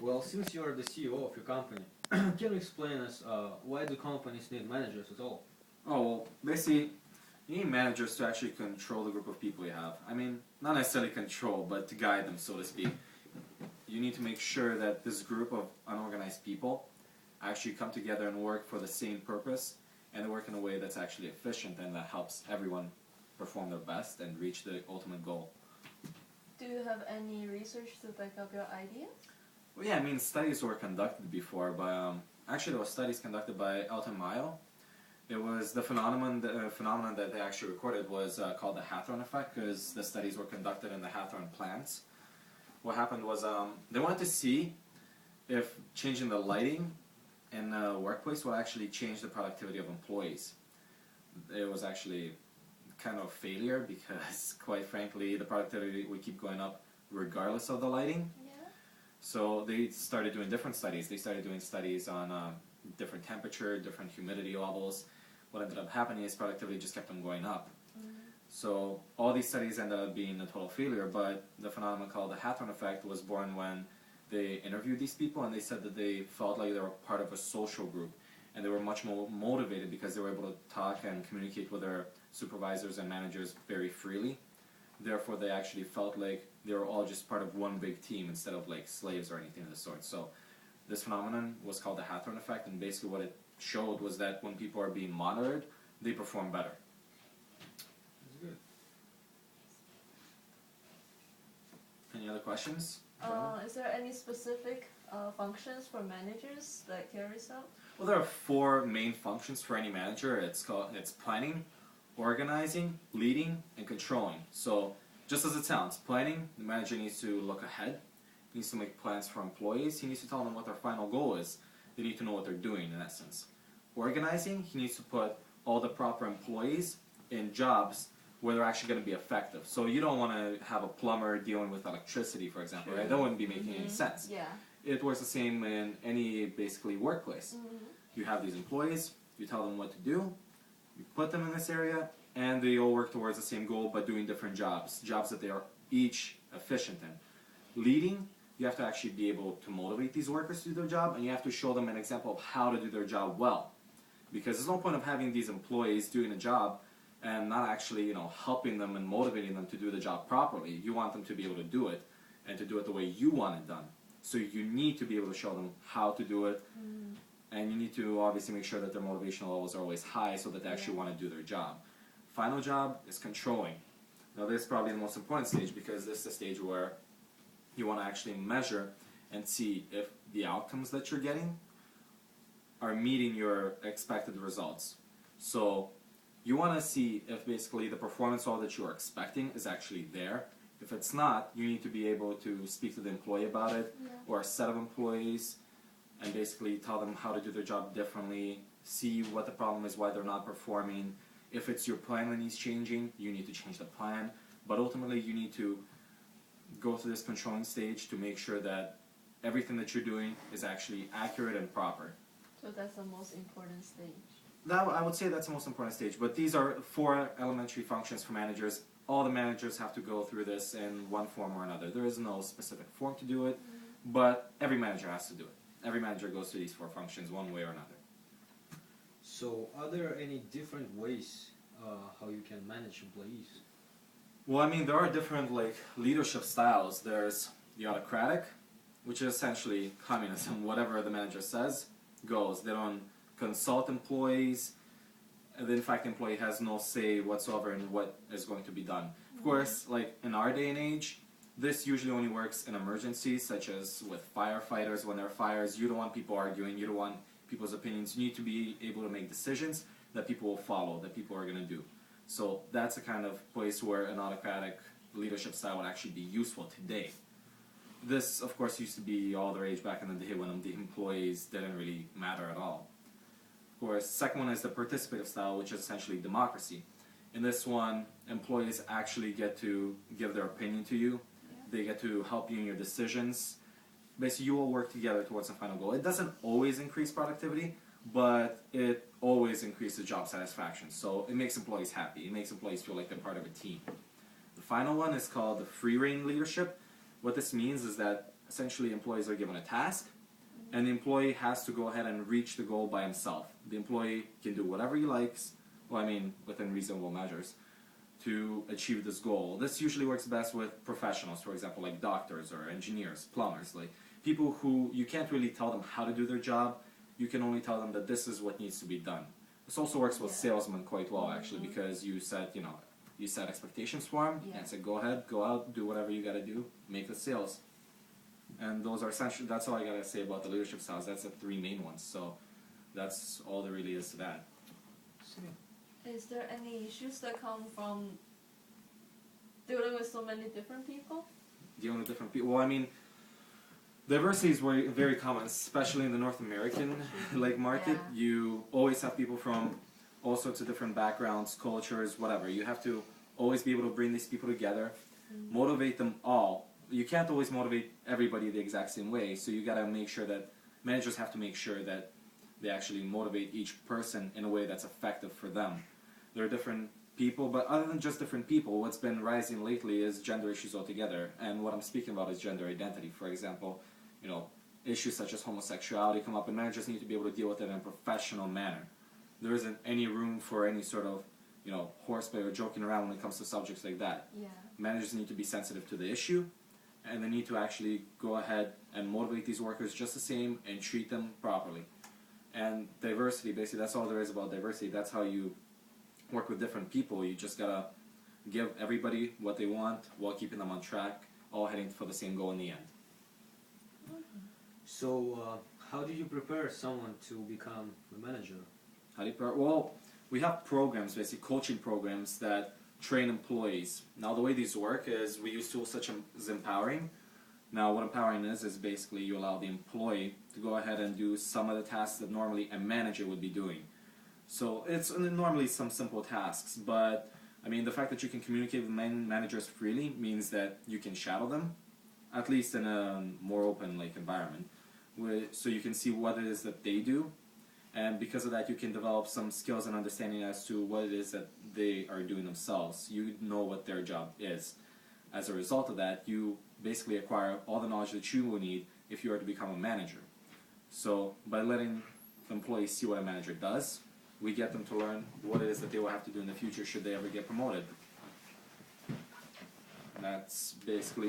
Well, since you're the CEO of your company, can you explain us why do companies need managers at all? Oh, well, basically, you need managers to actually control the group of people you have. I mean, not necessarily control, but to guide them, so to speak. You need to make sure that this group of unorganized people actually come together and work for the same purpose, and they work in a way that's actually efficient and that helps everyone perform their best and reach the ultimate goal. Do you have any research to back up your ideas? Well, yeah, I mean, studies were conducted before, but actually there were studies conducted by Elton Mayo. It was the phenomenon that they actually recorded was called the Hawthorne effect, because the studies were conducted in the Hawthorne plants. What happened was they wanted to see if changing the lighting in a workplace will actually change the productivity of employees. It was actually kind of a failure because, quite frankly, the productivity would keep going up regardless of the lighting. Yeah. So they started doing different studies. They started doing studies on different temperature, different humidity levels. What ended up happening is productivity just kept on going up. So all these studies ended up being a total failure, but the phenomenon called the Hawthorne effect was born when they interviewed these people and they said that they felt like they were part of a social group and they were much more motivated because they were able to talk and communicate with their supervisors and managers very freely. Therefore, they actually felt like they were all just part of one big team instead of like slaves or anything of the sort. So this phenomenon was called the Hawthorne effect, and basically what it showed was that when people are being monitored, they perform better. That's good. Any other questions? Is there any specific functions for managers that carries out? Well, there are four main functions for any manager. It's planning, organizing, leading, and controlling. So just as it sounds, planning, the manager needs to look ahead. He needs to make plans for employees. He needs to tell them what their final goal is. They need to know what they're doing in essence. Organizing, he needs to put all the proper employees in jobs where they're actually going to be effective. So you don't want to have a plumber dealing with electricity, for example, right? That wouldn't be making any sense. Yeah. It works the same in any basically workplace. You have these employees, you tell them what to do, you put them in this area, and they all work towards the same goal but doing different jobs that they are each efficient in. Leading, you have to actually be able to motivate these workers to do their job, and you have to show them an example of how to do their job well. Because there's no point of having these employees doing a job and not actually, helping them and motivating them to do the job properly. You want them to be able to do it and to do it the way you want it done. So you need to be able to show them how to do it, and you need to obviously make sure that their motivational levels are always high so that they actually want to do their job. Final job is controlling. Now this is probably the most important stage because this is the stage where you want to actually measure and see if the outcomes that you're getting are meeting your expected results. So you want to see if basically the performance level that you are expecting is actually there. If it's not, you need to be able to speak to the employee about it, or a set of employees, and basically tell them how to do their job differently, see what the problem is, why they're not performing. If it's your plan that needs changing, you need to change the plan. But ultimately, you need to go through this controlling stage to make sure that everything that you're doing is actually accurate and proper. So that's the most important stage. I would say that's the most important stage, but these are four elementary functions for managers. All the managers have to go through this in one form or another. There is no specific form to do it, but every manager has to do it. Every manager goes through these four functions one way or another. So are there any different ways how you can manage employees? Well, I mean, there are different leadership styles. There's the autocratic, which is essentially communism. Whatever the manager says goes. They don't consult employees. And in fact, the employee has no say whatsoever in what is going to be done. Of course, in our day and age, this usually only works in emergencies, such as with firefighters. When there are fires, you don't want people arguing. You don't want people's opinions. You need to be able to make decisions that people will follow, that people are going to do. So that's the kind of place where an autocratic leadership style would actually be useful today. This, of course, used to be all the rage back in the day when the employees didn't really matter at all. Of course, second one is the participative style, which is essentially democracy. In this one, employees actually get to give their opinion to you. They get to help you in your decisions. Basically, you all work together towards a final goal. It doesn't always increase productivity, but it always increases job satisfaction. So it makes employees happy. It makes employees feel like they're part of a team. The final one is called the free rein leadership. What this means is that essentially employees are given a task, and the employee has to go ahead and reach the goal by himself. The employee can do whatever he likes, well, I mean, within reasonable measures, to achieve this goal. This usually works best with professionals, for example, like doctors or engineers, plumbers, like people who you can't really tell them how to do their job, you can only tell them that this is what needs to be done. This also works with salesmen quite well, actually, because you set, you set expectations for them and say, go ahead, go out, do whatever you gotta do, make the sales. And those are essentially, that's all I gotta say about the leadership styles. That's the three main ones. So that's all there really is to that. Is there any issues that come from dealing with so many different people? Dealing with different people. Well, I mean, diversity is very common, especially in the North American market. You always have people from all sorts of different backgrounds, cultures, whatever. You have to always be able to bring these people together, motivate them all. You can't always motivate everybody the exact same way, so you gotta make sure that managers have to make sure that they actually motivate each person in a way that's effective for them. There are different people, but other than just different people, what's been rising lately is gender issues altogether. And what I'm speaking about is gender identity. For example, issues such as homosexuality come up, and managers need to be able to deal with it in a professional manner. There isn't any room for any sort of, horseplay or joking around when it comes to subjects like that. Yeah. Managers need to be sensitive to the issue, and they need to actually go ahead and motivate these workers just the same and treat them properly. And diversity, basically, that's all there is about diversity. That's how you work with different people. You just gotta give everybody what they want while keeping them on track, all heading for the same goal in the end. So, how do you prepare someone to become a manager? How do you prepare? Well, we have programs, basically coaching programs that train employees. Now, the way these work is we use tools such as Empowering. Now, what Empowering is basically you allow the employee to go ahead and do some of the tasks that normally a manager would be doing. So it's normally some simple tasks, but I mean the fact that you can communicate with managers freely means that you can shadow them, at least in a more open environment, so you can see what it is that they do, and because of that you can develop some skills and understanding as to what it is that they are doing themselves. You know what their job is. As a result of that, you basically acquire all the knowledge that you will need if you are to become a manager. So by letting employees see what a manager does, we get them to learn what it is that they will have to do in the future should they ever get promoted. And that's basically